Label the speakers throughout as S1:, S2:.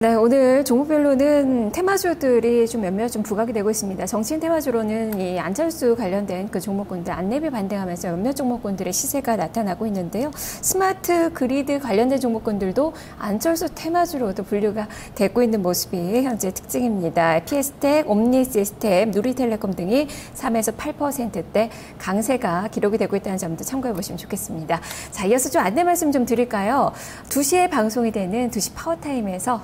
S1: 네, 오늘 종목별로는 테마주들이 몇몇 부각이 되고 있습니다. 정치인 테마주로는 이 안철수 관련된 그 종목군들 안내비 반등하면서 몇몇 종목군들의 시세가 나타나고 있는데요. 스마트 그리드 관련된 종목군들도 안철수 테마주로도 분류가 되고 있는 모습이 현재 특징입니다. PS텍, 옴니시스템, 누리텔레콤 등이 3에서 8%대 강세가 기록이 되고 있다는 점도 참고해 보시면 좋겠습니다. 자, 이어서 안내 말씀 드릴까요? 2시에 방송이 되는 2시 파워타임에서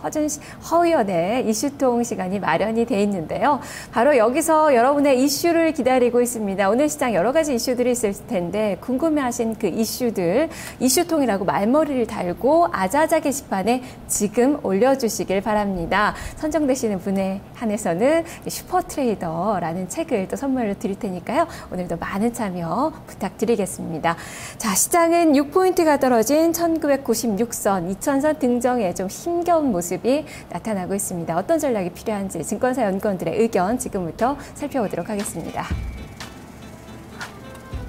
S1: 허의원의 이슈통 시간이 마련이 돼 있는데요. 바로 여기서 여러분의 이슈를 기다리고 있습니다. 오늘 시장 여러 가지 이슈들이 있을 텐데 궁금해하신 그 이슈들 이슈통이라고 말머리를 달고 아자아자 게시판에 지금 올려주시길 바랍니다. 선정되시는 분에 한해서는 슈퍼트레이더라는 책을 또 선물로 드릴 테니까요. 오늘도 많은 참여 부탁드리겠습니다. 자, 시장은 6포인트가 떨어진 1996선, 2000선 등정에 좀 힘겨운 모습이 나타나고 있습니다. 어떤 전략이 필요한지 증권사 연구원들의 의견 지금부터 살펴보도록 하겠습니다.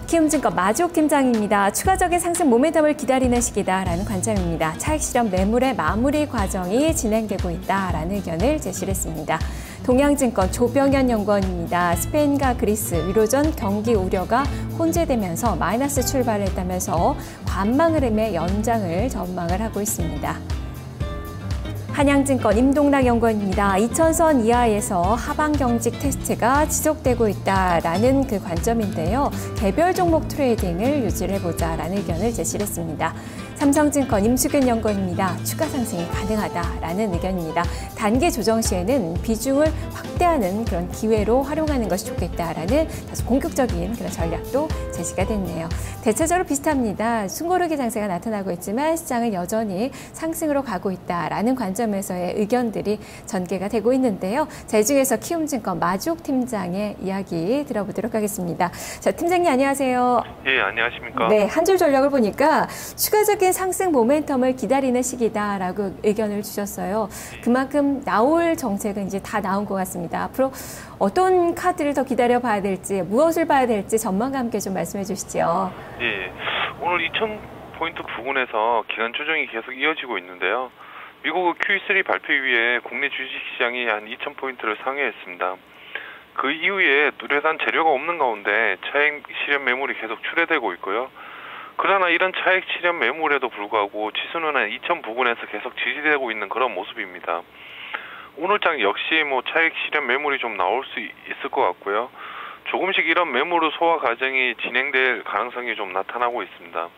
S1: 키움증권 마주옥 팀장입니다. 추가적인 상승 모멘텀을 기다리는 시기다라는 관점입니다. 차익 실현 매물의 마무리 과정이 진행되고 있다라는 의견을 제시를 했습니다. 동양증권 조병현 연구원입니다. 스페인과 그리스 유로존 경기 우려가 혼재되면서 마이너스 출발을 했다면서 관망 흐름의 연장을 전망을 하고 있습니다. 한양증권 임동락 연구원입니다. 2000선 이하에서 하방 경직 테스트가 지속되고 있다라는 그 관점인데요. 개별 종목 트레이딩을 유지를 해보자라는 의견을 제시를 했습니다. 삼성증권 임수근 연구원입니다. 추가 상승이 가능하다라는 의견입니다. 단기 조정 시에는 비중을 확대하는 그런 기회로 활용하는 것이 좋겠다라는 다소 공격적인 그런 전략도 제시가 됐네요. 대체적으로 비슷합니다. 숨고르기 장세가 나타나고 있지만 시장은 여전히 상승으로 가고 있다라는 관점에서의 의견들이 전개가 되고 있는데요. 자, 이 중에서 키움증권 마주옥 팀장의 이야기 들어보도록 하겠습니다. 자, 팀장님 안녕하세요.
S2: 예, 안녕하십니까.
S1: 네, 한 줄 전략을 보니까 추가적인 상승 모멘텀을 기다리는 시기다라고 의견을 주셨어요. 그만큼 나올 정책은 이제 다 나온 것 같습니다. 앞으로 어떤 카드를 더 기다려봐야 될지, 무엇을 봐야 될지 전망과 함께 좀 말씀해 주시죠.
S2: 예, 오늘 2000포인트 부근에서 기간 조정이 계속 이어지고 있는데요. 미국 Q3 발표 이후에 국내 주식시장이 한 2000포인트를 상회했습니다. 그 이후에 뚜렷한 재료가 없는 가운데 차익 실현 매물이 계속 출회되고 있고요. 그러나 이런 차익 실현 매물에도 불구하고 지수는 한 2000 부근에서 계속 지지되고 있는 그런 모습입니다. 오늘장 역시 차익 실현 매물이 좀 나올 수 있을 것 같고요. 조금씩 이런 매물 소화 과정이 진행될 가능성이 좀 나타나고 있습니다.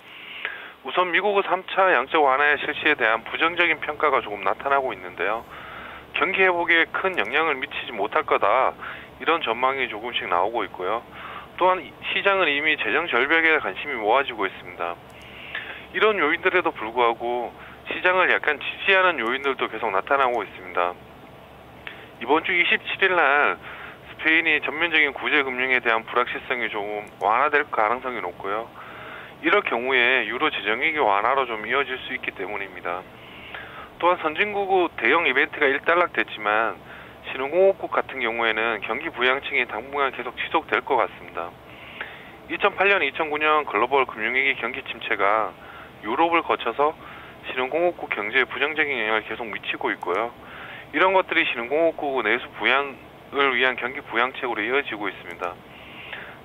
S2: 우선 미국의 3차 양적 완화 실시에 대한 부정적인 평가가 조금 나타나고 있는데요. 경기 회복에 큰 영향을 미치지 못할 거다, 이런 전망이 조금씩 나오고 있고요. 또한 시장은 이미 재정 절벽에 관심이 모아지고 있습니다. 이런 요인들에도 불구하고 시장을 약간 지지하는 요인들도 계속 나타나고 있습니다. 이번 주 27일 날 스페인이 전면적인 구제금융에 대한 불확실성이 조금 완화될 가능성이 높고요. 이럴 경우에 유로 재정위기 완화로 좀 이어질 수 있기 때문입니다. 또한 선진국의 대형 이벤트가 일단락됐지만 신흥공업국 같은 경우에는 경기 부양책이 당분간 계속 지속될 것 같습니다. 2008년, 2009년 글로벌 금융위기 경기 침체가 유럽을 거쳐서 신흥공업국 경제에 부정적인 영향을 계속 미치고 있고요. 이런 것들이 신흥공업국 내수 부양을 위한 경기 부양책으로 이어지고 있습니다.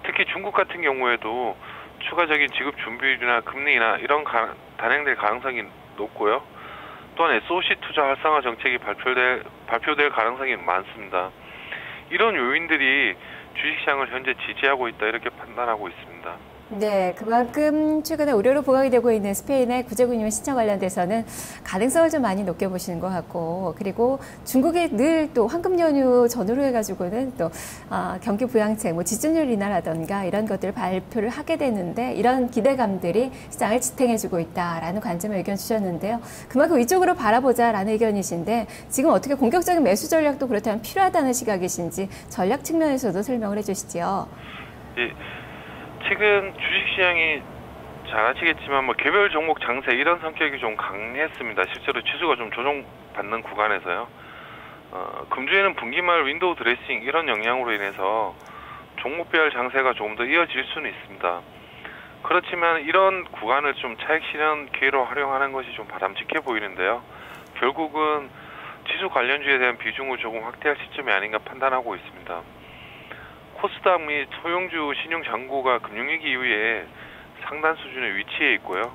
S2: 특히 중국 같은 경우에도 추가적인 지급 준비율이나 금리나 이런 단행될 가능성이 높고요. 또한 SOC 투자 활성화 정책이 발표될 가능성이 많습니다. 이런 요인들이 주식시장을 현재 지지하고 있다, 이렇게 판단하고 있습니다.
S1: 네, 그만큼 최근에 우려로 부각이 되고 있는 스페인의 구제금융 신청 관련돼서는 가능성을 좀 많이 높게 보시는 것 같고, 그리고 중국이 늘 또 황금 연휴 전후로 해가지고는 또 경기 부양책, 지준율 인하라던가 이런 것들을 발표를 하게 되는데 이런 기대감들이 시장을 지탱해주고 있다라는 관점의 의견 주셨는데요. 그만큼 이쪽으로 바라보자라는 의견이신데 지금 어떻게 공격적인 매수 전략도 그렇다면 필요하다는 시각이신지 전략 측면에서도 설명을 해주시죠.
S2: 예. 최근 주식시장이 잘 아시겠지만 개별 종목 장세 이런 성격이 좀 강했습니다. 실제로 지수가 좀 조정받는 구간에서요. 금주에는 분기말 윈도우 드레싱 이런 영향으로 인해서 종목별 장세가 조금 더 이어질 수는 있습니다. 그렇지만 이런 구간을 좀 차익 실현 기회로 활용하는 것이 좀 바람직해 보이는데요. 결국은 지수 관련주에 대한 비중을 조금 확대할 시점이 아닌가 판단하고 있습니다. 코스닥 및 소형주 신용 잔고가 금융위기 이후에 상단 수준에 위치해 있고요.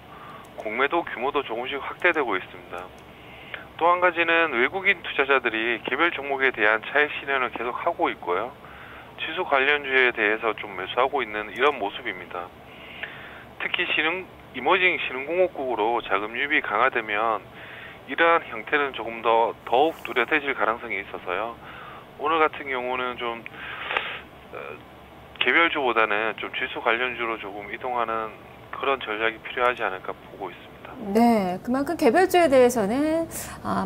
S2: 공매도 규모도 조금씩 확대되고 있습니다. 또 한 가지는 외국인 투자자들이 개별 종목에 대한 차익 실현을 계속 하고 있고요. 지수 관련주에 대해서 좀 매수하고 있는 이런 모습입니다. 특히 이머징 신흥공업국으로 자금 유입이 강화되면 이러한 형태는 조금 더욱 뚜렷해질 가능성이 있어서요. 오늘 같은 경우는 좀 개별주보다는 좀 지수 관련주로 조금 이동하는 그런 전략이 필요하지 않을까 보고 있습니다.
S1: 네, 그만큼 개별주에 대해서는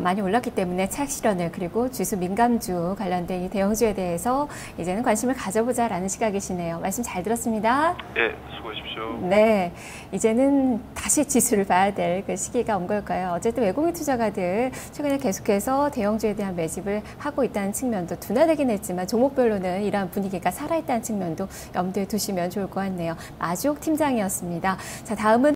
S1: 많이 올랐기 때문에 차익 실현을, 그리고 지수 민감주 관련된 이 대형주에 대해서 이제는 관심을 가져보자라는 시각이시네요. 말씀 잘 들었습니다.
S2: 네, 수고하십시오.
S1: 네, 이제는 다시 지수를 봐야 될 그 시기가 온 걸까요? 어쨌든 외국인 투자가들 최근에 계속해서 대형주에 대한 매집을 하고 있다는 측면도 둔화되긴 했지만 종목별로는 이러한 분위기가 살아있다는 측면도 염두에 두시면 좋을 것 같네요. 마주옥 팀장이었습니다. 자, 다음은